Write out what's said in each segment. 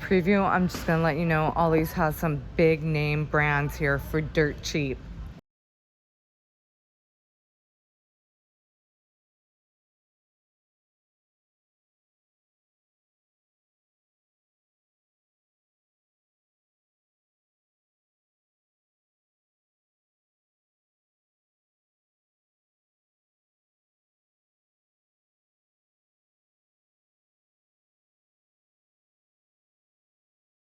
preview, I'm just gonna let you know Ollie's has some big name brands here for dirt cheap.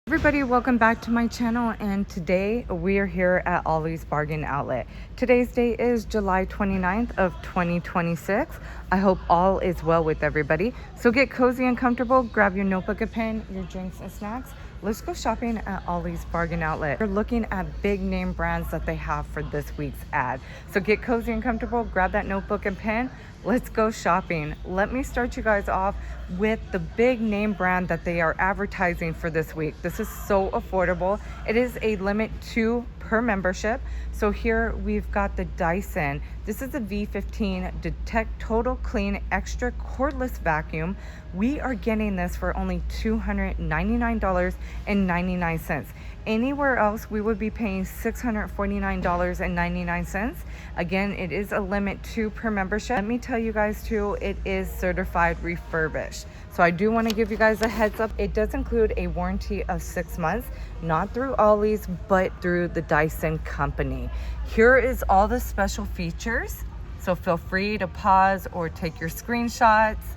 Everybody, welcome back to my channel, and today we are here at Ollie's Bargain Outlet. Today's date is July 29th of 2026. I hope all is well with everybody. So get cozy and comfortable, grab your notebook and pen, your drinks and snacks. Let's go shopping at Ollie's Bargain Outlet. We're looking at big name brands that they have for this week's ad. So get cozy and comfortable, grab that notebook and pen. Let's go shopping. Let me start you guys off with the big name brand that they are advertising for this week. This is so affordable. It is a limit 2 per membership. So here we've got the Dyson. This is a V15 Detect Total Clean Extra Cordless Vacuum. We are getting this for only $299.99. Anywhere else we would be paying $649.99. Again, it is a limit 2 per membership. Let me tell you guys too, it is certified refurbished. So I do want to give you guys a heads up. It does include a warranty of 6 months, not through Ollie's, but through the Dyson company. Here is all the special features. So feel free to pause or take your screenshots.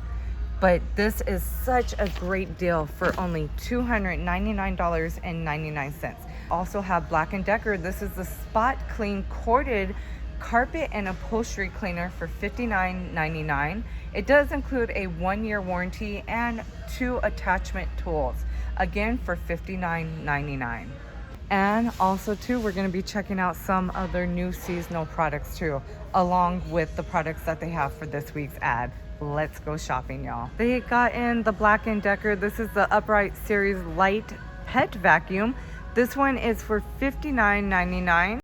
But this is such a great deal for only $299.99. Also have Black & Decker. This is the Spot Clean Corded Carpet and Upholstery Cleaner for $59.99. It does include a 1-year warranty and 2 attachment tools, again for $59.99. And also too, we're going to be checking out some other new seasonal products too, along with the products that they have for this week's ad. Let's go shopping, y'all. They got in the Black & Decker. This is the Upright Series Light Pet Vacuum. This one is for $59.99.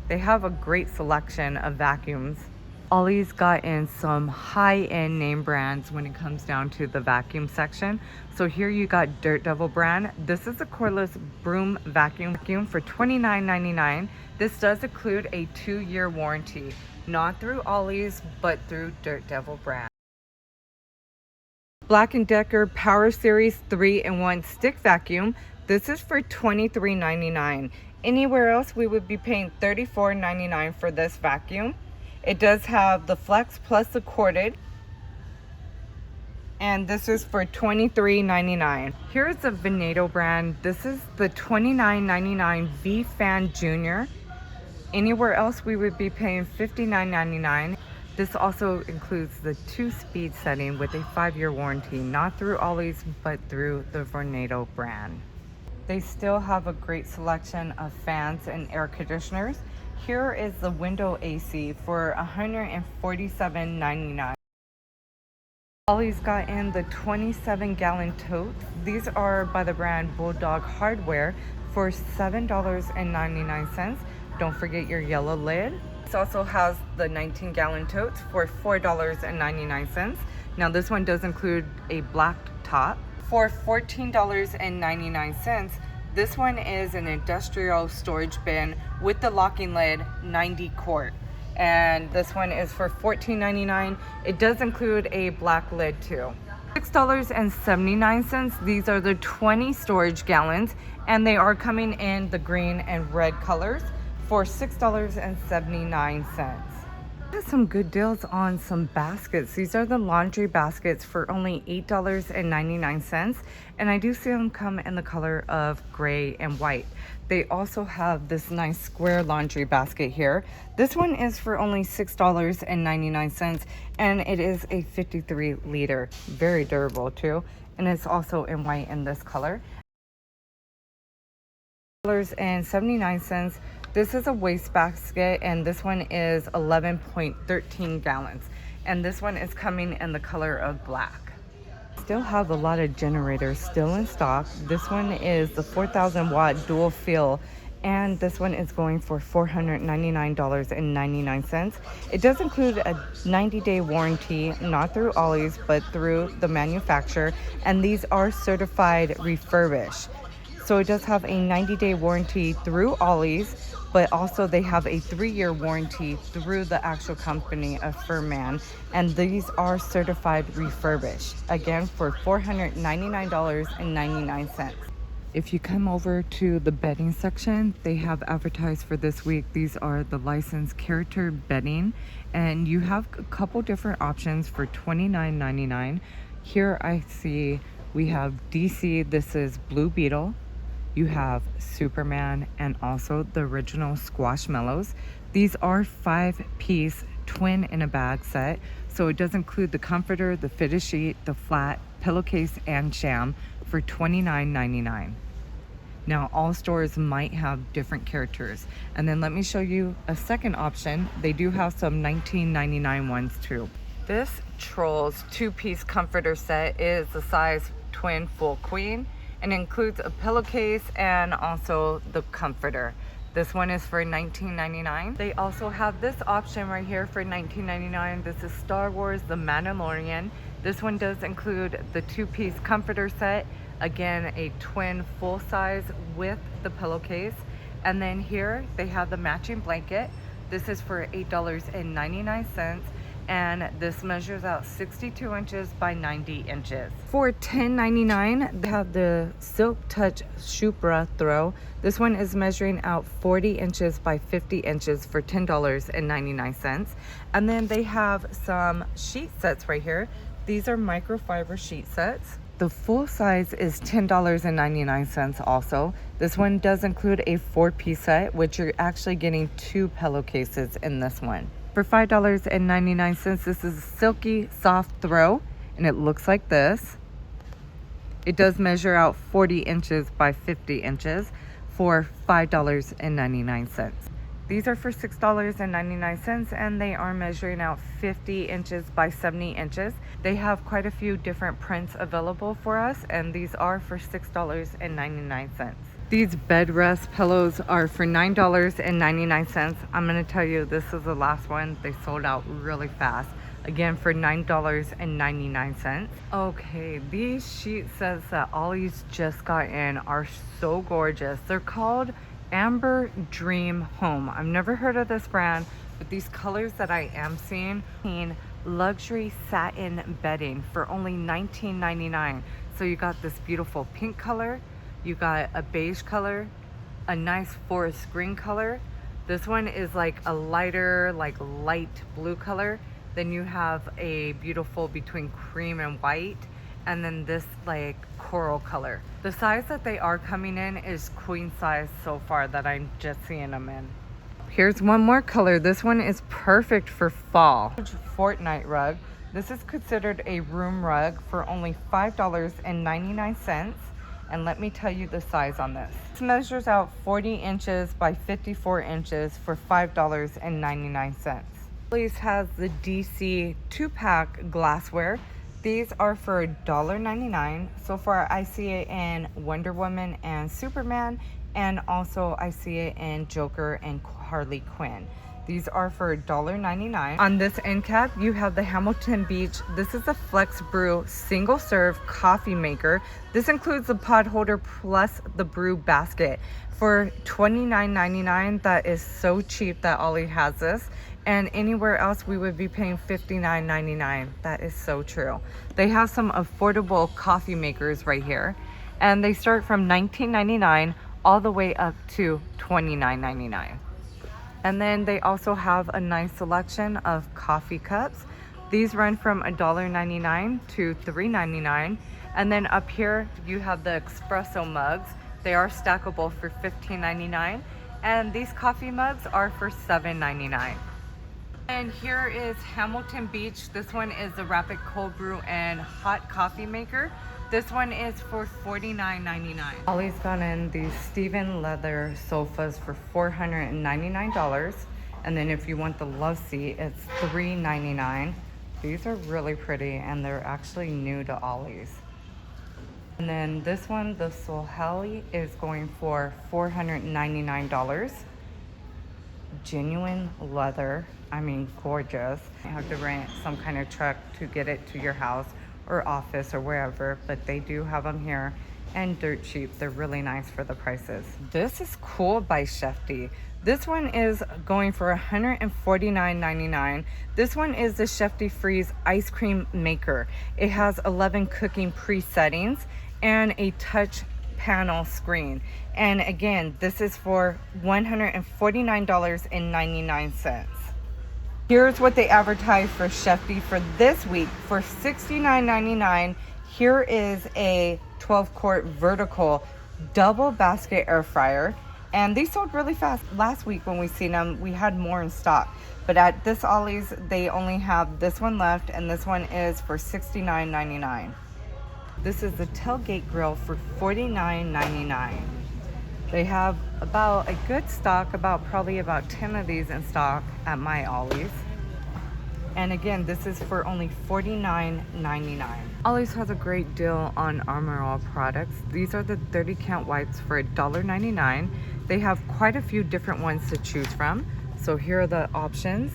They have a great selection of vacuums. Ollie's got in some high-end name brands when it comes down to the vacuum section. So here you got Dirt Devil brand. This is a cordless broom vacuum for $29.99. This does include a 2-year warranty, not through Ollie's, but through Dirt Devil brand. Black & Decker Power Series 3-in-1 Stick Vacuum. This is for $23.99. Anywhere else we would be paying $34.99 for this vacuum. It does have the Flex plus the corded, and this is for $23.99. Here's the Veneto brand. This is the $29.99 V-Fan Junior. Anywhere else we would be paying $59.99. This also includes the 2-speed setting with a 5-year warranty, not through Ollie's, but through the Veneto brand. They still have a great selection of fans and air conditioners. Here is the window AC for $147.99. Ollie's got in the 27-gallon totes. These are by the brand Bulldog Hardware for $7.99. Don't forget your yellow lid. This also has the 19-gallon totes for $4.99. Now this one does include a black top for $14.99. This one is an industrial storage bin with the locking lid, 90 quart. And this one is for $14.99. It does include a black lid too. $6.79. These are the 20 storage gallons, and they are coming in the green and red colors for $6.79. There's some good deals on some baskets. These are the laundry baskets for only $8.99, and I do see them come in the color of gray and white. They also have this nice square laundry basket here. This one is for only $6.99, and it is a 53 liter. Very durable too, and it's also in white in this color. $79. This is a waste basket, and this one is 11.13 gallons, and this one is coming in the color of black. Still have a lot of generators still in stock. This one is the 4,000 watt dual fuel, and this one is going for $499.99. It does include a 90-day warranty, not through Ollie's, but through the manufacturer, and these are certified refurbished. So it does have a 90-day warranty through Ollie's, but also they have a 3-year warranty through the actual company of Furman, and these are certified refurbished, again for $499.99. If you come over to the bedding section, they have advertised for this week. These are the licensed character bedding, and you have a couple different options for $29.99. Here I see we have DC, this is Blue Beetle. You have Superman and also the original Squashmallows. These are 5-piece twin in a bag set. So it does include the comforter, the fitted sheet, the flat, pillowcase, and sham for $29.99. Now all stores might have different characters. And then let me show you a second option. They do have some $19.99 ones too. This Trolls 2-piece comforter set is the size twin full queen, and includes a pillowcase and also the comforter. This one is for $19.99. They also have this option right here for $19.99. This is Star Wars The Mandalorian. This one does include the 2-piece comforter set, again a twin full size with the pillowcase, and then here they have the matching blanket. This is for $8.99, and this measures out 62 inches by 90 inches. For $10.99, they have the Silk Touch Shupra throw. This one is measuring out 40 inches by 50 inches for $10.99. And then they have some sheet sets right here. These are microfiber sheet sets. The full size is $10.99 also. This one does include a 4-piece set, which you're actually getting 2 pillowcases in this one. For $5.99, this is a silky soft throw, and it looks like this. It does measure out 40 inches by 50 inches for $5.99. These are for $6.99, and they are measuring out 50 inches by 70 inches. They have quite a few different prints available for us, and these are for $6.99. These bed rest pillows are for $9.99. I'm gonna tell you, this is the last one. They sold out really fast. Again, for $9.99. Okay, these sheet sets that Ollie's just got in are so gorgeous. They're called Amber Dream Home. I've never heard of this brand, but these colors that I am seeing, luxury satin bedding for only $19.99. So you got this beautiful pink color, you got a beige color, a nice forest green color. This one is like a lighter, like light blue color. Then you have a beautiful between cream and white, and then this like coral color. The size that they are coming in is queen size so far that I'm just seeing them in. Here's one more color. This one is perfect for fall. Fortnite rug. This is considered a room rug for only $5.99. And let me tell you the size on this. This measures out 40 inches by 54 inches for $5.99. Ollie's has the DC 2-pack glassware. These are for $1.99. So far I see it in Wonder Woman and Superman, and also I see it in Joker and Harley Quinn. These are for $1.99. On this end cap, you have the Hamilton Beach. This is a Flex Brew single serve coffee maker. This includes the pot holder plus the brew basket for $29.99. That is so cheap that Ollie has this. And anywhere else we would be paying $59.99. That is so true. They have some affordable coffee makers right here, and they start from $19.99 all the way up to $29.99. And then they also have a nice selection of coffee cups. These run from $1.99 to $3.99. And then up here you have the espresso mugs. They are stackable for $15.99. And these coffee mugs are for $7.99. And here is Hamilton Beach. This one is the rapid cold brew and hot coffee maker. This one is for $49.99. Ollie's got in these Steven leather sofas for $499. And then if you want the love seat, it's $399. These are really pretty, and they're actually new to Ollie's. And then this one, the Sohali, is going for $499. Genuine leather, I mean gorgeous. You have to rent some kind of truck to get it to your house or office or wherever, but they do have them here, and dirt cheap. They're really nice for the prices. This is cool by Shefty. This one is going for $149.99. This one is the Shefty Freeze ice cream maker. It has 11 cooking pre-settings and a touch panel screen. And again, this is for $149.99. Here's what they advertise for Shefty for this week for $69.99. Here is a 12-quart vertical double basket air fryer. And these sold really fast. Last week when we seen them, we had more in stock. But at this Ollie's, they only have this one left, and this one is for $69.99. This is the tailgate grill for $49.99. They have about a good stock, probably about 10 of these in stock at my Ollie's. And again, this is for only $49.99. Ollie's has a great deal on Armor All products. These are the 30 count wipes for $1.99. They have quite a few different ones to choose from. So here are the options.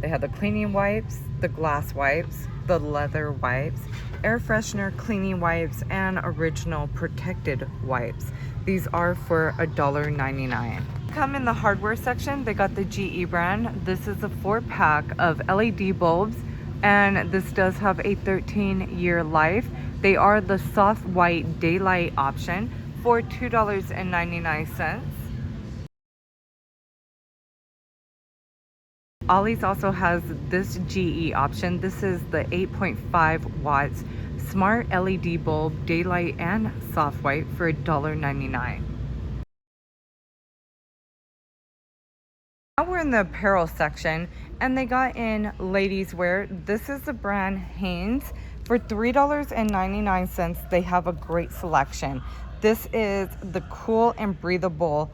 They have the cleaning wipes, the glass wipes, the leather wipes, air freshener cleaning wipes, and original protected wipes. These are for $1.99. Come in the hardware section, they got the GE brand. This is a 4-pack of LED bulbs, and this does have a 13-year life. They are the soft white daylight option for $2.99. Ollie's also has this GE option. This is the 8.5 watts smart LED bulb, daylight and soft white for $1.99. Now we're in the apparel section, and they got in ladies wear. This is the brand Hanes for $3.99. They have a great selection. This is the cool and breathable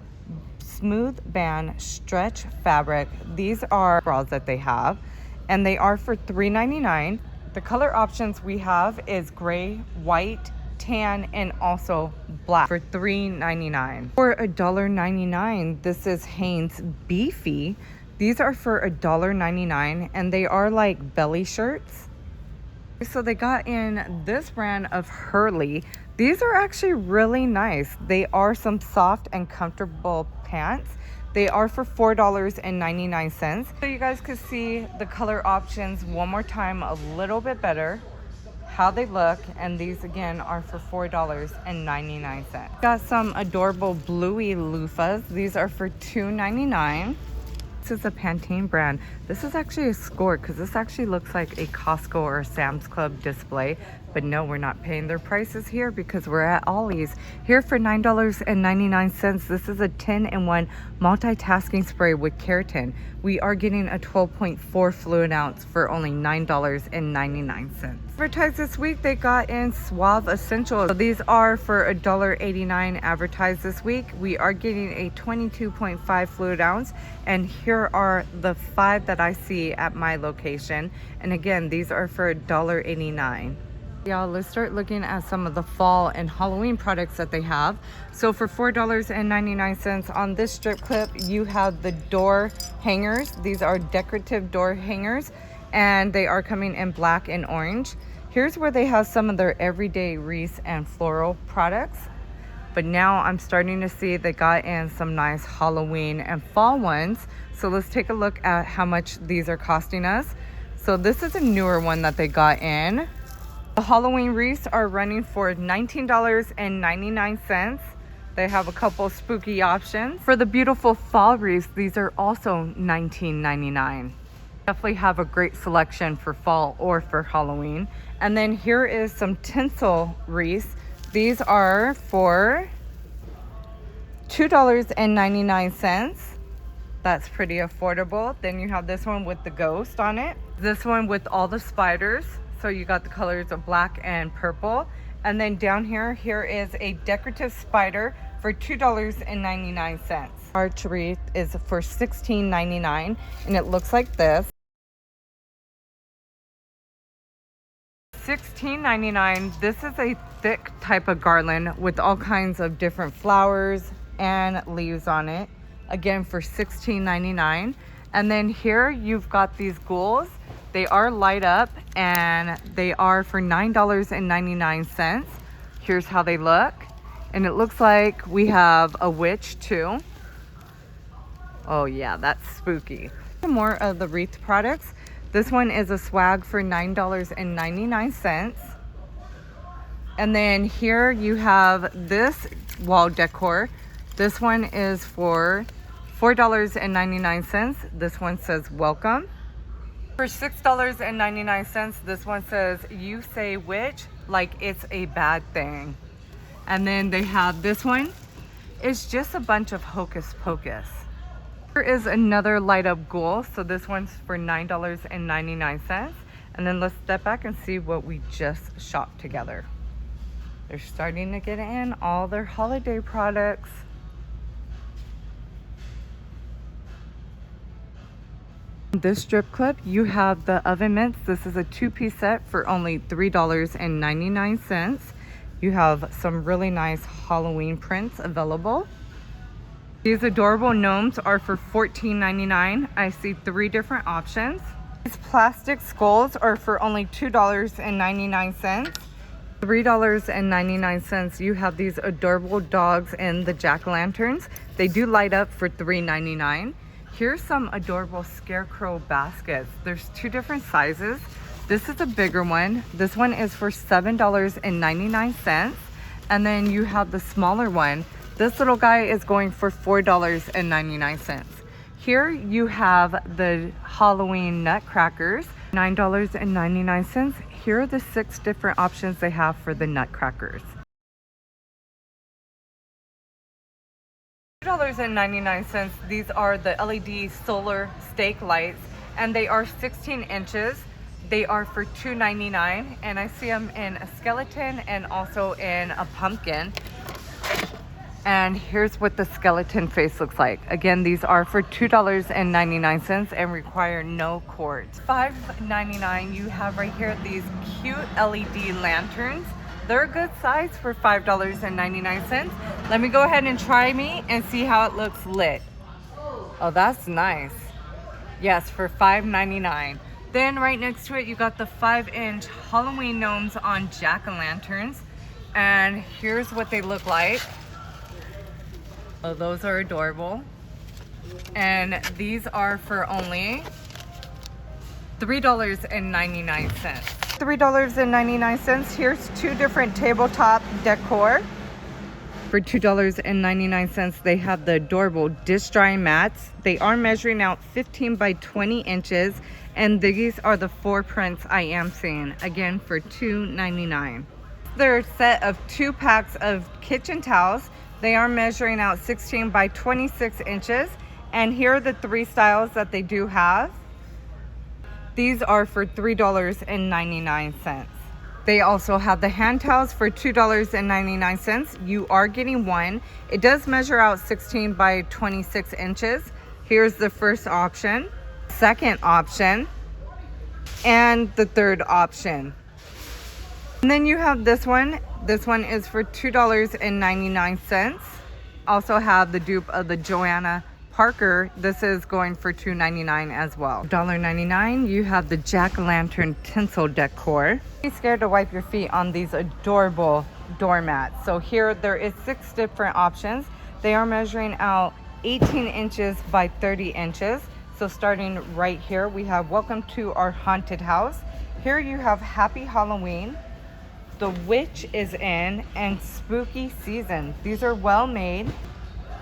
smooth band stretch fabric. These are bras that they have, and they are for $3.99. The color options we have is gray, white, tan, and also black for $3.99. For $1.99, this is Hanes Beefy. These are for $1.99, and they are like belly shirts. So they got in this brand of Hurley. These are actually really nice. They are some soft and comfortable pants. They are for $4.99. So you guys could see the color options one more time a little bit better, how they look, and these again are for $4.99. Got some adorable bluey loofahs. These are for $2.99. This is a Pantene brand. This is actually a score because this actually looks like a Costco or a Sam's Club display. But no, we're not paying their prices here because we're at Ollie's. Here for $9.99, this is a 10-in-1 multitasking spray with keratin. We are getting a 12.4 fluid ounce for only $9.99. Advertised this week, they got in Suave Essentials. So these are for $1.89 advertised this week. We are getting a 22.5 fluid ounce, and here are the 5 that I see at my location. And again, these are for $1.89. Y'all, let's start looking at some of the fall and Halloween products that they have. So for $4.99 on this strip clip, you have the door hangers. These are decorative door hangers, and they are coming in black and orange. Here's where they have some of their everyday wreaths and floral products. But now I'm starting to see they got in some nice Halloween and fall ones. So let's take a look at how much these are costing us. So this is a newer one that they got in. The Halloween wreaths are running for $19.99. They have a couple spooky options. For the beautiful fall wreaths, these are also $19.99. Definitely have a great selection for fall or for Halloween. And then here is some tinsel wreaths. These are for $2.99. That's pretty affordable. Then you have this one with the ghost on it. This one with all the spiders. So you got the colors of black and purple. And then down here is a decorative spider for $2.99. Arch wreath is for $16.99, and it looks like this. $16.99. This is a thick type of garland with all kinds of different flowers and leaves on it. Again, for $16.99. And then here you've got these ghouls. They are light up and they are for $9.99. Here's how they look. And it looks like we have a witch too. Oh yeah, that's spooky. More of the wreath products. This one is a swag for $9.99. And then here you have this wall decor. This one is for $4.99. This one says welcome. For $6.99, this one says you say witch like it's a bad thing. And then they have this one. It's just a bunch of hocus pocus. Here is another light up ghoul. So this one's for $9.99. And then let's step back and see what we just shopped together. They're starting to get in all their holiday products. This strip clip, you have the oven mitts. This is a 2-piece set for only $3.99. You have some really nice Halloween prints available. These adorable gnomes are for $14.99. I see 3 different options. These plastic skulls are for only $2.99. $3.99. You have these adorable dogs and the jack-o'-lanterns. They do light up for $3.99. Here's some adorable scarecrow baskets. There's 2 different sizes. This is a bigger one. This one is for $7.99. And then you have the smaller one. This little guy is going for $4.99. Here you have the Halloween nutcrackers, $9.99. Here are the 6 different options they have for the nutcrackers. $2.99. These are the LED solar stake lights, and they are 16 inches. They are for $2.99, and I see them in a skeleton and also in a pumpkin. And here's what the skeleton face looks like. Again, these are for $2.99 and require no cords. $5.99. You have right here these cute LED lanterns. They're a good size for $5.99. Let me go ahead and try me and see how it looks lit. Oh, that's nice. Yes, for $5.99. Then right next to it, you got the 5-inch Halloween gnomes on jack-o'-lanterns. And here's what they look like. Oh, those are adorable. And these are for only $3.99. $3.99. Here's 2 different tabletop decor. For $2.99, they have the adorable dish drying mats. They are measuring out 15 by 20 inches. And these are the 4 prints I am seeing. Again, for $2.99. They're a set of 2 packs of kitchen towels. They are measuring out 16 by 26 inches. And here are the 3 styles that they do have. These are for $3.99. They also have the hand towels for $2.99. You are getting 1. It does measure out 16 by 26 inches. Here's the first option, second option, and the third option. And then you have this one. This one is for $2.99. Also have the dupe of the Joanna Parker. This is going for $2.99 as well. $1.99. You have the jack-o'-lantern tinsel decor. Be scared to wipe your feet on these adorable doormats. So here there is 6 different options. They are measuring out 18 inches by 30 inches. So starting right here, we have welcome to our haunted house. Here you have happy Halloween. The witch is in, and spooky season. These are well made,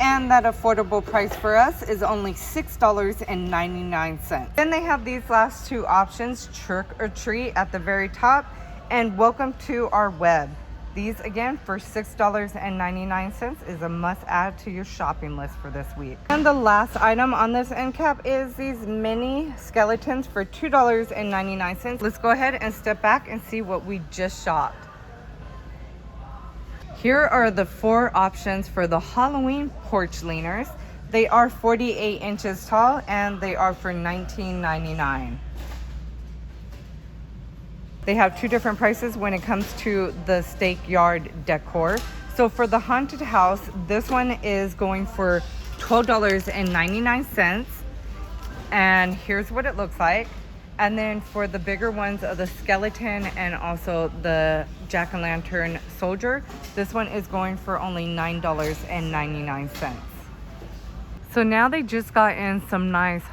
and that affordable price for us is only $6.99. Then they have these last 2 options, trick or treat at the very top, and welcome to our web. These again for $6.99 is a must add to your shopping list for this week. And the last item on this end cap is these mini skeletons for $2.99. Let's go ahead and step back and see what we just shopped. Here are the 4 options for the Halloween porch leaners. They are 48 inches tall and they are for $19.99. They have two different prices when it comes to the stake yard decor. So for the haunted house, this one is going for $12.99. And here's what it looks like. And then for the bigger ones of the skeleton and also the jack-o'-lantern soldier, this one is going for only $9.99. So now they just got in some nice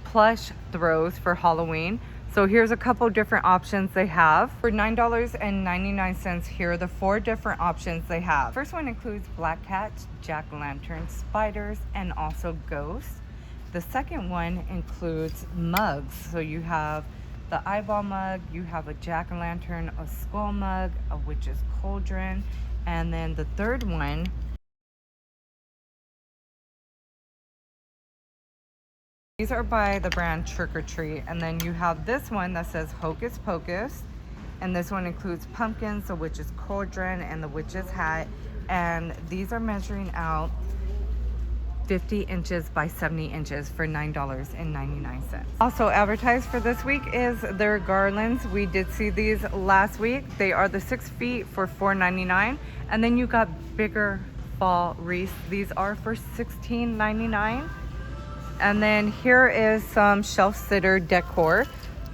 plush throws for Halloween. So here's a couple different options they have. For $9.99, here are the 4 different options they have. First one includes black cats, jack-o'-lanterns, spiders, and also ghosts. The second one includes mugs. So you have the eyeball mug, you have a jack-o'-lantern, a skull mug, a witch's cauldron, and then the third one these are by the brand Trick or Treat. And then you have this one that says Hocus Pocus. And this one includes pumpkins, the witch's cauldron, and the witch's hat. And these are measuring out 50 inches by 70 inches for $9.99. Also advertised for this week is their garlands. We did see these last week. They are the 6 feet for $4.99. And then you got bigger fall wreaths. These are for $16.99. And then here is some shelf sitter decor.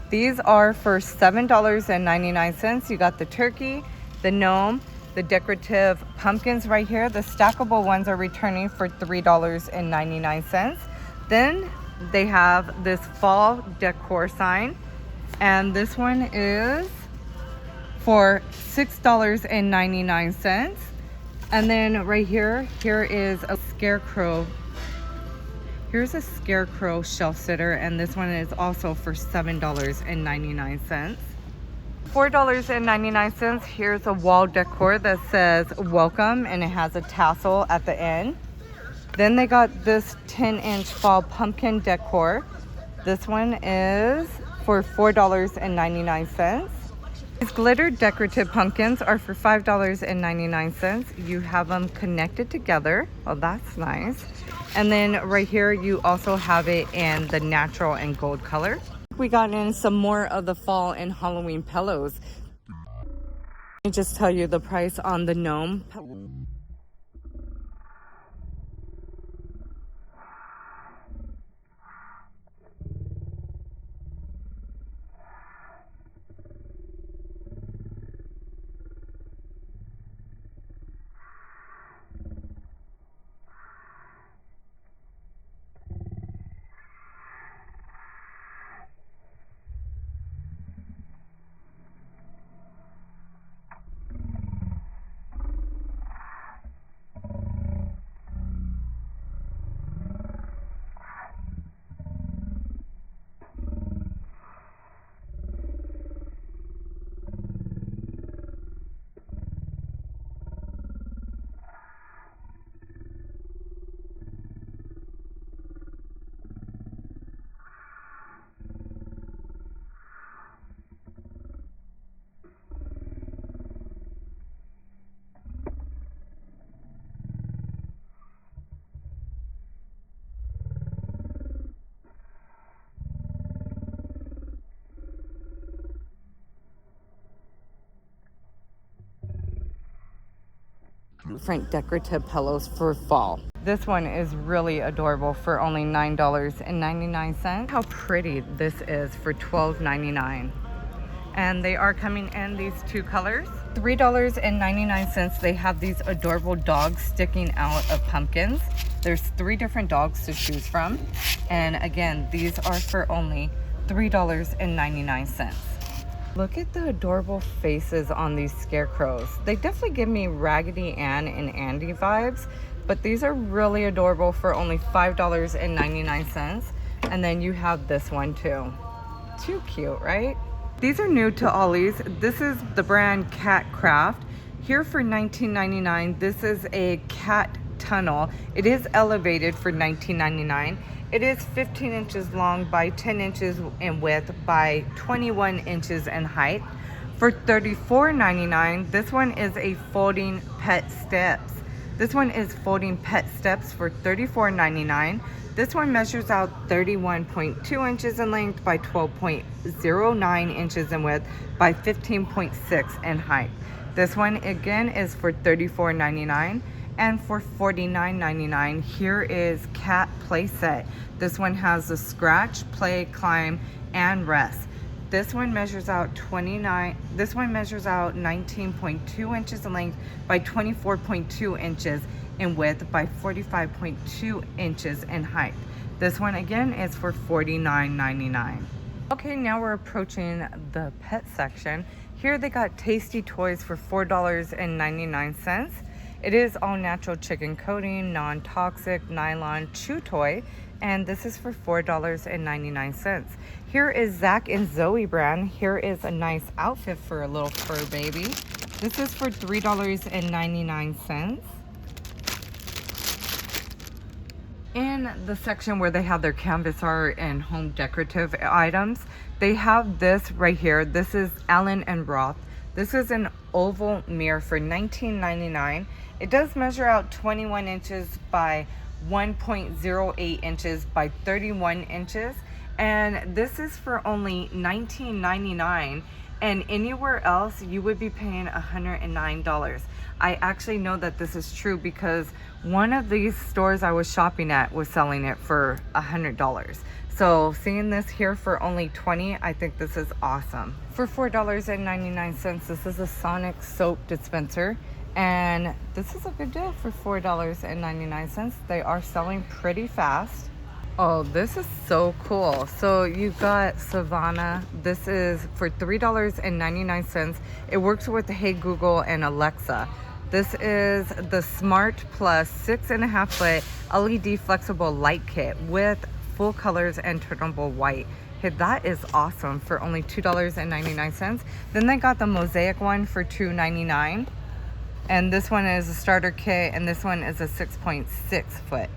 These are for $7.99. You got the turkey, the gnome, the decorative pumpkins right here. The stackable ones are returning for $3.99. Then they have this fall decor sign, and this one is for $6.99. And then right here is a scarecrow. Here's a scarecrow shelf sitter, and this one is also for $7.99. $4.99, here's a wall decor that says welcome, and it has a tassel at the end. Then they got this 10-inch fall pumpkin decor. This one is for $4.99. These glitter decorative pumpkins are for $5.99. You have them connected together. Oh, that's nice. And then right here, you also have it in the natural and gold color. We got in some more of the fall and Halloween pillows. Let me just tell you the price on the gnome. Different decorative pillows for fall. This one is really adorable for only $9.99. How pretty this is for $12.99. And they are coming in these 2 colors. $3.99. They have these adorable dogs sticking out of pumpkins. There's 3 different dogs to choose from. And again, these are for only $3.99. Look at the adorable faces on these scarecrows. They definitely give me Raggedy Ann and Andy vibes, but these are really adorable for only $5.99. And then you have this one too. Too cute, right? These are new to Ollie's. This is the brand Cat Craft. Here for $19.99, this is a cat tunnel. It is elevated for $19.99. It is 15 inches long by 10 inches in width by 21 inches in height. For $34.99, this one is a folding pet steps. This one is folding pet steps for $34.99. This one measures out 31.2 inches in length by 12.09 inches in width by 15.6 in height. This one again is for $34.99. And for $49.99, here is cat play set. This one has the scratch, play, climb, and rest. This one measures out 19.2 inches in length by 24.2 inches in width by 45.2 inches in height. This one again is for $49.99. Okay, now we're approaching the pet section. Here they got tasty toys for $4.99. It is all natural chicken coating, non-toxic nylon chew toy, and this is for $4.99. Here is Zach and Zoe brand. Here is a nice outfit for a little fur baby. This is for $3.99. In the section where they have their canvas art and home decorative items, they have this right here. This is Allen and Roth. This is an oval mirror for $19.99. It does measure out 21 inches by 1.08 inches by 31 inches. And this is for only $19.99. And anywhere else, you would be paying $109. I actually know that this is true because one of these stores I was shopping at was selling it for $100. So seeing this here for only $20, I think this is awesome. For $4.99, this is a Sonic soap dispenser. And this is a good deal for $4.99. They are selling pretty fast. Oh, this is so cool. So you got Savannah. This is for $3.99. It works with Hey Google and Alexa. This is the Smart Plus 6.5 foot LED flexible light kit with full colors and turnable white. Hey, that is awesome for only $2.99. Then they got the Mosaic one for $2.99. And this one is a starter kit, and this one is a 6.6 foot.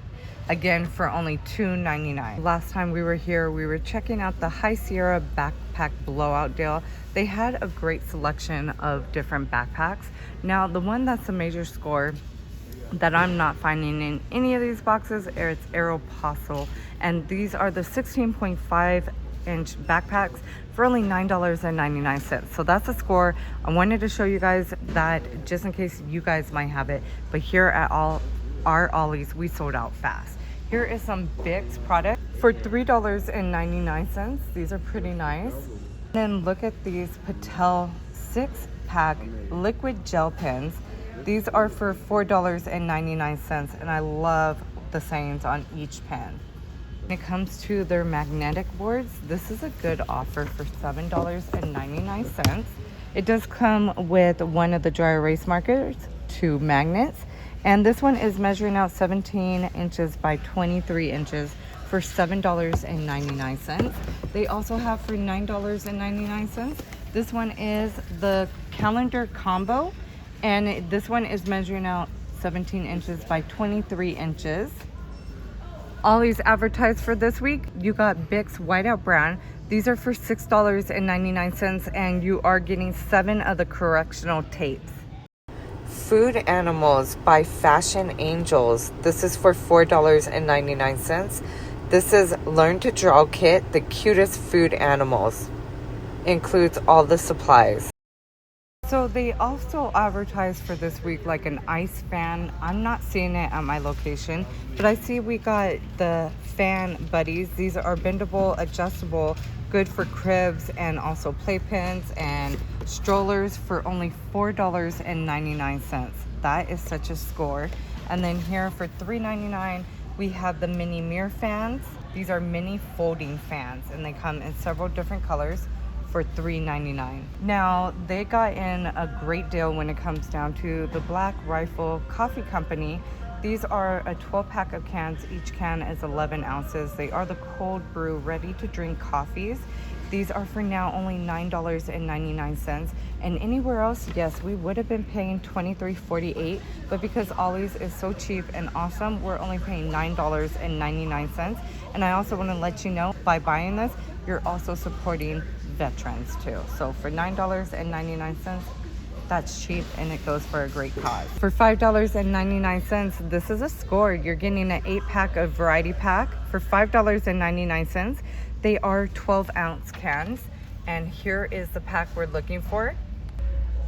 Again, for only $2.99. Last time we were here, we were checking out the High Sierra backpack blowout deal. They had a great selection of different backpacks. Now, the one that's a major score that I'm not finding in any of these boxes, it's Aeropostale. And these are the 16.5-inch backpacks for only $9.99. So that's a score. I wanted to show you guys that just in case you guys might have it. But here at our Ollie's, we sold out fast. Here is some Bix product for $3.99. These are pretty nice. Then look at these Patel 6-pack liquid gel pens. These are for $4.99, and I love the sayings on each pen. When it comes to their magnetic boards, this is a good offer for $7.99. It does come with one of the dry erase markers, 2 magnets, and this one is measuring out 17 inches by 23 inches for $7.99. They also have for $9.99. This one is the calendar combo, and this one is measuring out 17 inches by 23 inches. Ollie's advertised for this week. You got Bix Whiteout brand. These are for $6.99, and you are getting 7 of the correctional tapes. Food Animals by Fashion Angels. This is for $4.99. This is Learn to Draw Kit, the cutest food animals. Includes all the supplies. So they also advertised for this week like an ice fan. I'm not seeing it at my location, but I see we got the fan buddies. These are bendable, adjustable, good for cribs and also playpens and strollers for only $4.99. That is such a score. And then here for $3.99, we have the mini mirror fans. These are mini folding fans, and they come in several different colors for $3.99. Now, they got in a great deal when it comes down to the Black Rifle Coffee Company. These are a 12-pack of cans. Each can is 11 ounces. They are the cold brew, ready-to-drink coffees. These are for now only $9.99. And anywhere else, yes, we would have been paying $23.48, but because Ollie's is so cheap and awesome, we're only paying $9.99. And I also want to let you know, by buying this, you're also supporting veterans too. So for $9.99, That's cheap and it goes for a great cause. For $5.99, this is a score. You're getting an 8-pack of variety pack for $5.99. They are 12-ounce cans, and here is the pack we're looking for.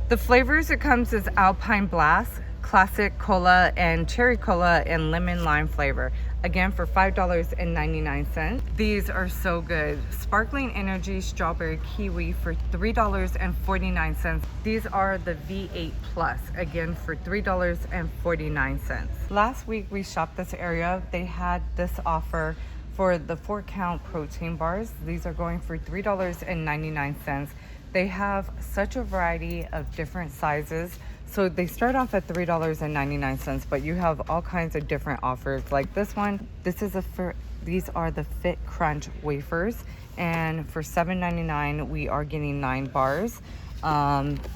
The flavors it comes is Alpine Blast, Classic Cola, and Cherry Cola, and Lemon Lime flavor. Again, for $5.99. These are so good. Sparkling Energy Strawberry Kiwi for $3.49. These are the V8 Plus, again for $3.49. Last week we shopped this area. They had this offer for the 4-count protein bars. These are going for $3.99. They have such a variety of different sizes. So they start off at $3.99, but you have all kinds of different offers. Like this one, these are the Fit Crunch wafers, and for $7.99 we are getting 9 bars.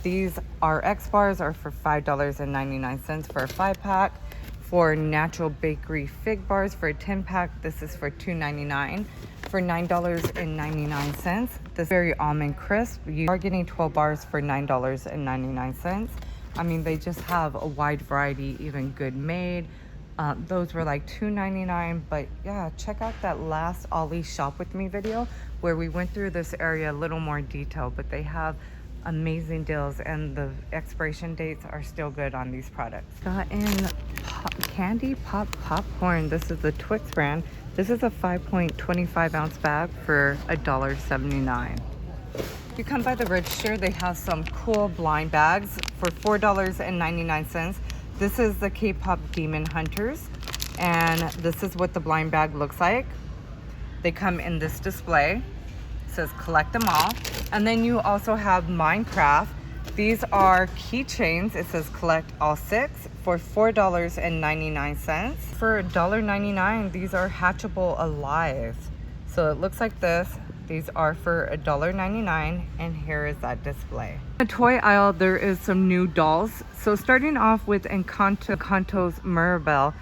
These RX bars are for $5.99 for a 5-pack. For Natural Bakery Fig Bars for a 10-pack, this is for $2.99 for $9.99. This Berry Almond Crisp, you are getting 12 bars for $9.99. I mean, they just have a wide variety, even Good Made. Those were like $2.99. But yeah, check out that last Ollie's Shop With Me video where we went through this area a little more detail. But they have amazing deals, and the expiration dates are still good on these products. Got in candy pop popcorn. This is the Twix brand. This is a 5.25 ounce bag for $1.79. If you come by the register, they have some cool blind bags for $4.99. This is the K-pop Demon Hunters, and this is what the blind bag looks like. They come in this display. It says collect them all. And then you also have Minecraft. These are keychains. It says collect all 6 for $4.99. For $1.99, these are hatchable Alive. So it looks like this. These are for $1.99, and here is that display. In the toy aisle, there is some new dolls. So starting off with Encanto's Mirabelle.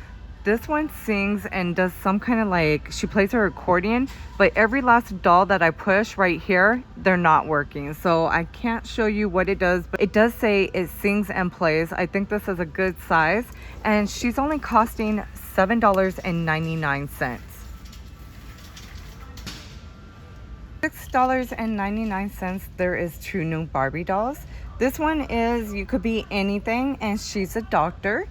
This one sings and does some kind of like, she plays her accordion, but every last doll that I push right here, they're not working. So I can't show you what it does, but it does say it sings and plays. I think this is a good size, and she's only costing $7.99. $6.99, there is 2 new Barbie dolls. This one is, you could be anything, and she's a doctor.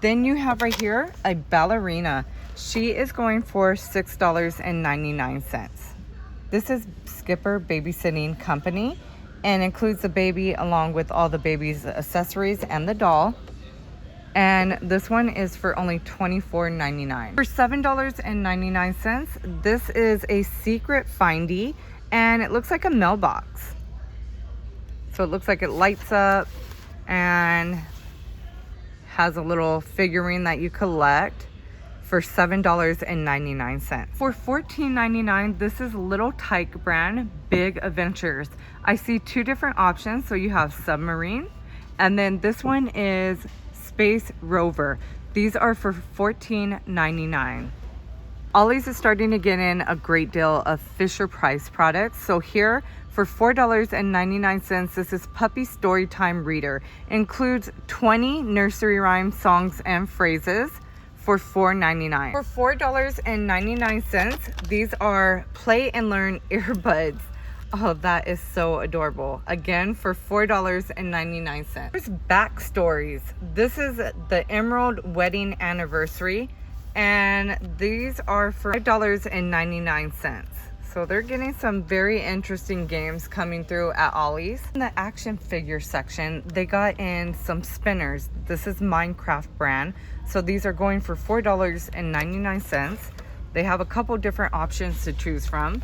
Then you have right here a ballerina. She is going for $6.99. This is Skipper Babysitting Company, and includes the baby along with all the baby's accessories and the doll. And this one is for only $24.99. For $7.99, this is a secret findy, and it looks like a mailbox. So it looks like it lights up and has a little figurine that you collect for $7.99. For $14.99, this is Little Tyke brand Big Adventures. I see 2 different options. So you have submarine, and then this one is Space Rover. These are for $14.99. Ollie's is starting to get in a great deal of Fisher Price products. So here for $4.99, this is Puppy Storytime Reader. Includes 20 nursery rhyme songs and phrases for $4.99. For $4.99, these are Play and Learn earbuds. Oh, that is so adorable. Again, for $4.99. Here's Backstories. This is the Emerald Wedding Anniversary, and these are for $5.99. So they're getting some very interesting games coming through at Ollie's. In the action figure section, they got in some spinners. This is Minecraft brand. So these are going for $4.99. They have a couple different options to choose from.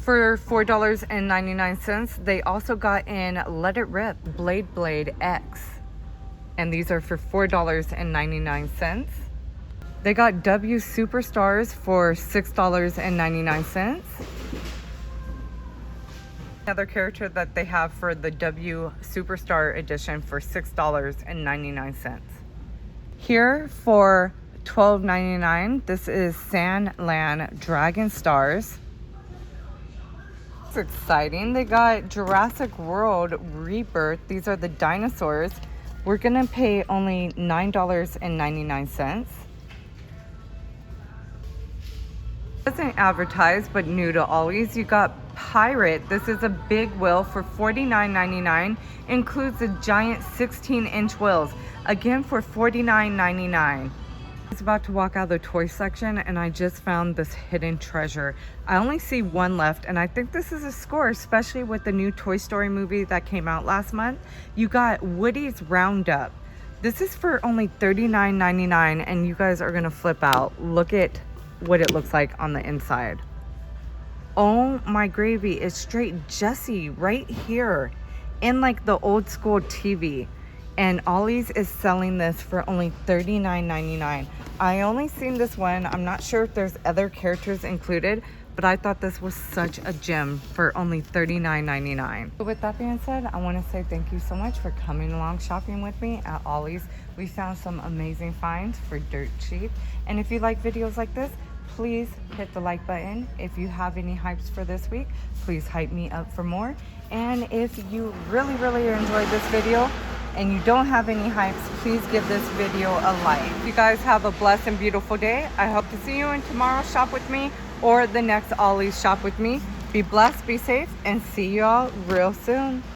For $4.99, they also got in Let It Rip Blade X. And these are for $4.99. They got W Superstars for $6.99. Another character that they have for the W Superstar edition for $6.99. Here for $12.99, this is Sandland Dragon Stars. It's exciting. They got Jurassic World Rebirth. These are the dinosaurs. We're gonna pay only $9.99. Wasn't advertised, but new to Ollie's. You got Pirate. This is a big wheel for $49.99. Includes a giant 16-inch wheels. Again for $49.99. I was about to walk out of the toy section and I just found this hidden treasure. I only see one left and I think this is a score, especially with the new Toy Story movie that came out last month. You got Woody's Roundup. This is for only $39.99 and you guys are gonna flip out. Look at what it looks like on the inside. Oh my gravy, it's straight Jessie right here in like the old school TV. And Ollie's is selling this for only $39.99. I only seen this one. I'm not sure if there's other characters included, but I thought this was such a gem for only $39.99. So with that being said, I want to say thank you so much for coming along shopping with me at Ollie's. We found some amazing finds for dirt cheap. And if you like videos like this, please hit the like button. If you have any hypes for this week, please hype me up for more. And if you really enjoyed this video and you don't have any hypes, please give this video a like. You guys have a blessed and beautiful day. I hope to see you in tomorrow's shop with me or the next Ollie's shop with me. Be blessed, be safe, and see you all real soon.